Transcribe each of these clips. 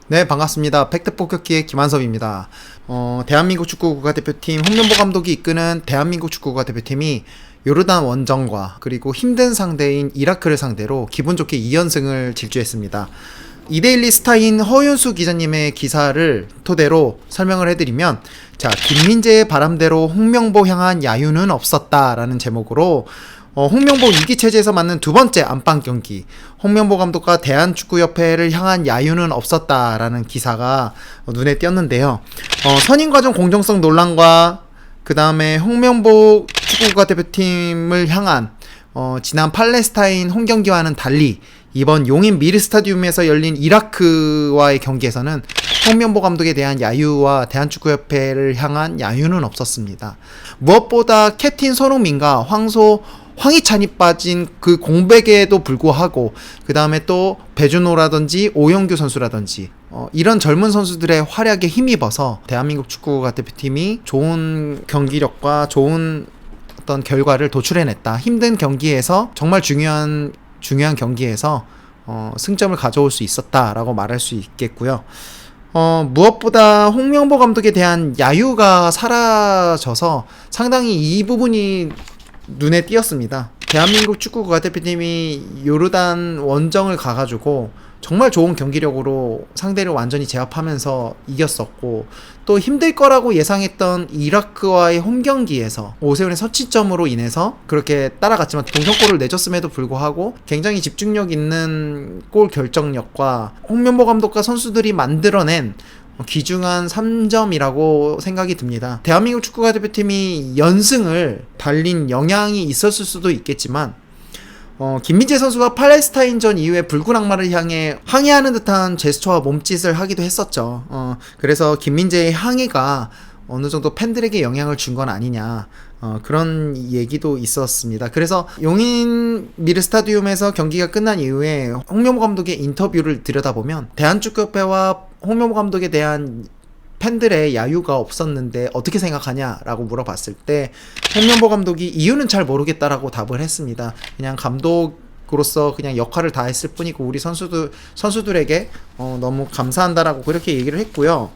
네, 반갑습니다. 팩트폭격기의 김한섭입니다. 대한민국 축구 국가대표팀 홍명보 감독이 이끄는 대한민국 축구 국가대표팀이 요르단 원정과 그리고 힘든 상대인 이라크를 상대로 기분 좋게 2연승을 질주했습니다. 이데일리 스타인 허윤수 기자님의 기사를 토대로 설명을 해드리면, 자, 김민재의 바람대로 홍명보 향한 야유는 없었다라는 제목으로 홍명보 위기체제에서 맞는 두 번째 안방 경기, 홍명보 감독과 대한축구협회를 향한 야유는 없었다라는 기사가 눈에 띄었는데요. 선임과정 공정성 논란과 그 다음에 홍명보 축구국가대표팀을 향한 지난 팔레스타인 홈경기와는 달리 이번 용인 미르 스타디움에서 열린 이라크와의 경기에서는 홍명보 감독에 대한 야유와 대한축구협회를 향한 야유는 없었습니다. 무엇보다 캡틴 손흥민과 황희찬이 빠진 그 공백에도 불구하고, 그 다음에 또 배준호라든지 오영규 선수라든지 이런 젊은 선수들의 활약에 힘입어서 대한민국 축구국가대표팀이 좋은 경기력과 좋은 어떤 결과를 도출해냈다. 힘든 경기에서 정말 중요한 경기에서 승점을 가져올 수 있었다라고 말할 수 있겠고요. 무엇보다 홍명보 감독에 대한 야유가 사라져서 상당히 이 부분이 눈에 띄었습니다. 대한민국 축구 국가대표팀이 요르단 원정을 가가지고 정말 좋은 경기력으로 상대를 완전히 제압하면서 이겼었고, 또 힘들 거라고 예상했던 이라크와의 홈경기에서 오세훈의 선취점으로 인해서 그렇게 따라갔지만 동점골을 내줬음에도 불구하고 굉장히 집중력 있는 골 결정력과 홍명보 감독과 선수들이 만들어낸 귀중한 3점이라고 생각이 듭니다. 대한민국 축구국가대표팀이 연승을 달린 영향이 있었을 수도 있겠지만, 김민재 선수가 팔레스타인전 이후에 붉은 악마를 향해 항의하는 듯한 제스처와 몸짓을 하기도 했었죠. 그래서 김민재의 항의가 어느 정도 팬들에게 영향을 준 건 아니냐, 그런 얘기도 있었습니다. 그래서 용인 미르 스타디움에서 경기가 끝난 이후에 홍명보 감독의 인터뷰를 들여다보면 대한축구협회와 홍명보 감독에 대한 팬들의 야유가 없었는데 어떻게 생각하냐라고 물어봤을 때 홍명보 감독이 이유는 잘 모르겠다라고 답을 했습니다. 그냥 감독으로서 그냥 역할을 다 했을 뿐이고 우리 선수들에게 너무 감사한다라고 그렇게 얘기를 했고요.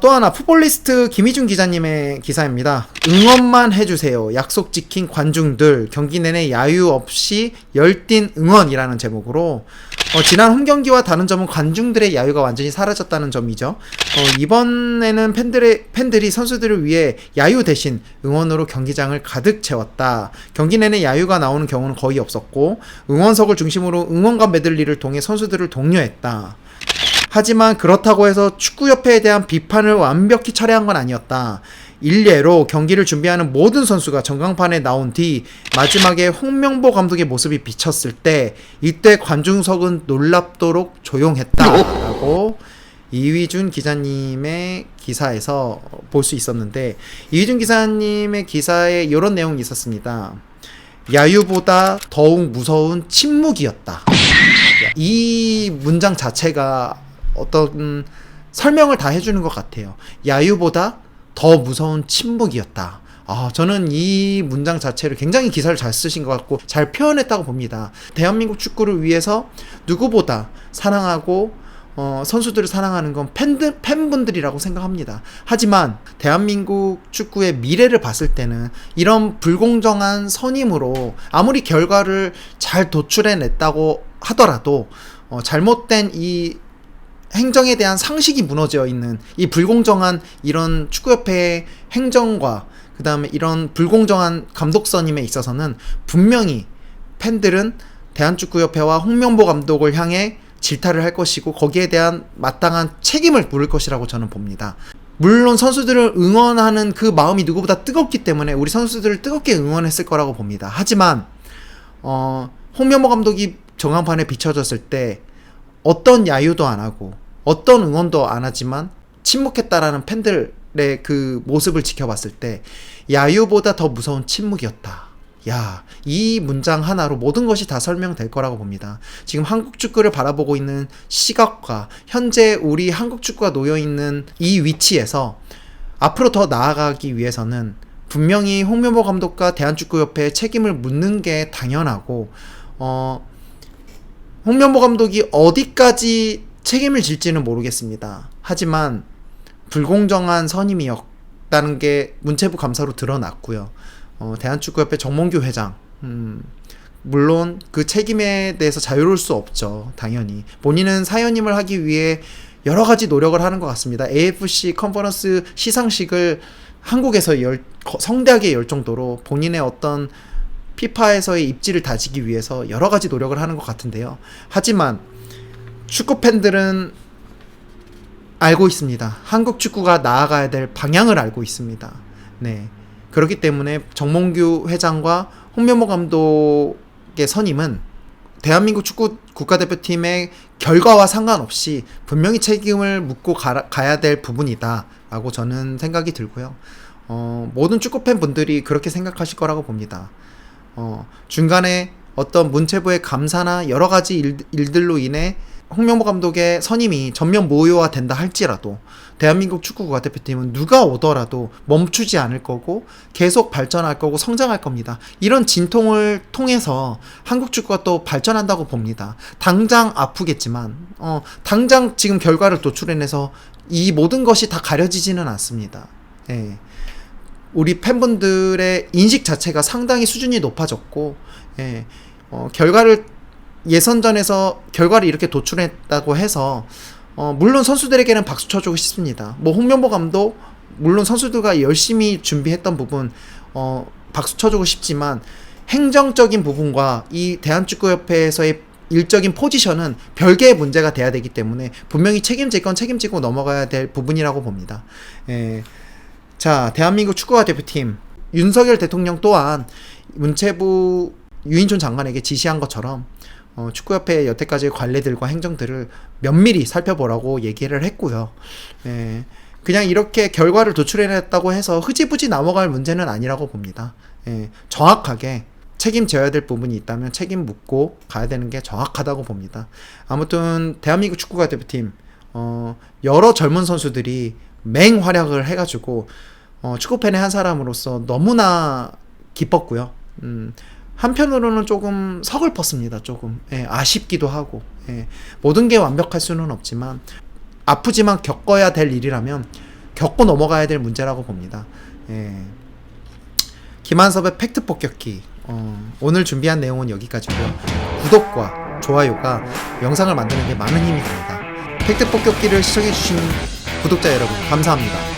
또 하나 풋볼리스트 김희준 기자님의 기사입니다. 응원만 해주세요. 약속 지킨 관중들 경기 내내 야유 없이 열띤 응원이라는 제목으로 지난 홈경기와 다른 점은 관중들의 야유가 완전히 사라졌다는 점이죠. 이번에는 팬들이 선수들을 위해 야유 대신 응원으로 경기장을 가득 채웠다. 경기 내내 야유가 나오는 경우는 거의 없었고 응원석을 중심으로 응원가 메들리를 통해 선수들을 독려했다. 하지만 그렇다고 해서 축구협회에 대한 비판을 완벽히 철회한 건 아니었다. 일례로 경기를 준비하는 모든 선수가 전광판에 나온 뒤 마지막에 홍명보 감독의 모습이 비쳤을 때 이때 관중석은 놀랍도록 조용했다라고 이휘준 기자님의 기사에서 볼 수 있었는데, 이휘준 기자님의 기사에 이런 내용이 있었습니다. 야유보다 더욱 무서운 침묵이었다. 이 문장 자체가 어떤 설명을 다 해주는 것 같아요. 야유보다 더 무서운 침묵이었다. 저는 이 문장 자체를 굉장히 기사를 잘 쓰신 것 같고 잘 표현했다고 봅니다. 대한민국 축구를 위해서 누구보다 사랑하고 선수들을 사랑하는 건 팬분들이라고 생각합니다. 하지만 대한민국 축구의 미래를 봤을 때는 이런 불공정한 선임으로 아무리 결과를 잘 도출해냈다고 하더라도 잘못된 이 행정에 대한 상식이 무너져 있는 이 불공정한 이런 축구협회의 행정과 그 다음에 이런 불공정한 감독 선임에 있어서는 분명히 팬들은 대한축구협회와 홍명보 감독을 향해 질타를 할 것이고 거기에 대한 마땅한 책임을 물을 것이라고 저는 봅니다. 물론 선수들을 응원하는 그 마음이 누구보다 뜨겁기 때문에 우리 선수들을 뜨겁게 응원했을 거라고 봅니다. 하지만 홍명보 감독이 전광판에 비춰졌을 때 어떤 야유도 안 하고 어떤 응원도 안 하지만 침묵했다라는 팬들의 그 모습을 지켜봤을 때 야유보다 더 무서운 침묵이었다. 이 문장 하나로 모든 것이 다 설명될 거라고 봅니다. 지금 한국 축구를 바라보고 있는 시각과 현재 우리 한국 축구가 놓여있는 이 위치에서 앞으로 더 나아가기 위해서는 분명히 홍명보 감독과 대한축구협회에 책임을 묻는 게 당연하고 홍명보 감독이 어디까지 책임을 질지는 모르겠습니다. 하지만 불공정한 선임이었다는 게 문체부 감사로 드러났고요. 대한축구협회 정몽규 회장, 물론 그 책임에 대해서 자유로울 수 없죠. 당연히 본인은 사연임을 하기 위해 여러 가지 노력을 하는 것 같습니다. AFC 컨퍼런스 시상식을 한국에서 성대하게 열 정도로 본인의 어떤 피파에서의 입지를 다지기 위해서 여러 가지 노력을 하는 것 같은데요. 하지만 축구 팬들은 알고 있습니다. 한국 축구가 나아가야 될 방향을 알고 있습니다. 네. 그렇기 때문에 정몽규 회장과 홍명보 감독의 선임은 대한민국 축구 국가대표팀의 결과와 상관없이 분명히 책임을 묻고 가야 될 부분이다 라고 저는 생각이 들고요. 모든 축구팬 분들이 그렇게 생각하실 거라고 봅니다. 중간에 어떤 문체부의 감사나 여러 가지 일들로 인해 홍명보 감독의 선임이 전면 무효화된다 할지라도 대한민국 축구 국가대표팀은 누가 오더라도 멈추지 않을 거고 계속 발전할 거고 성장할 겁니다. 이런 진통을 통해서 한국 축구가 또 발전한다고 봅니다. 당장 아프겠지만 당장 지금 결과를 도출해내서 이 모든 것이 다 가려지지는 않습니다. 예. 우리 팬분들의 인식 자체가 상당히 수준이 높아졌고, 예. 예선전에서 결과를 이렇게 도출했다고 해서 물론 선수들에게는 박수 쳐주고 싶습니다. 홍명보 감독 물론 선수들과 열심히 준비했던 부분 박수 쳐주고 싶지만 행정적인 부분과 이 대한축구협회에서의 일적인 포지션은 별개의 문제가 돼야 되기 때문에 분명히 책임질 건 책임지고 넘어가야 될 부분이라고 봅니다. 자, 대한민국 축구화 대표팀 윤석열 대통령 또한 문체부 유인촌 장관에게 지시한 것처럼 축구협회의 여태까지의 관례들과 행정들을 면밀히 살펴보라고 얘기를 했고요. 그냥 이렇게 결과를 도출해냈다고 해서 흐지부지 넘어갈 문제는 아니라고 봅니다. 정확하게 책임져야 될 부분이 있다면 책임 묻고 가야 되는 게 정확하다고 봅니다. 아무튼 대한민국 축구가 대표팀 여러 젊은 선수들이 맹활약을 해가지고 축구팬의 한 사람으로서 너무나 기뻤고요. 한편으로는 조금 서글펐습니다. 조금 아쉽기도 하고 모든 게 완벽할 수는 없지만 아프지만 겪어야 될 일이라면 겪고 넘어가야 될 문제라고 봅니다. 김한섭의 팩트 폭격기 오늘 준비한 내용은 여기까지고요. 구독과 좋아요가 영상을 만드는 데 많은 힘이 됩니다. 팩트 폭격기를 시청해주신 구독자 여러분 감사합니다.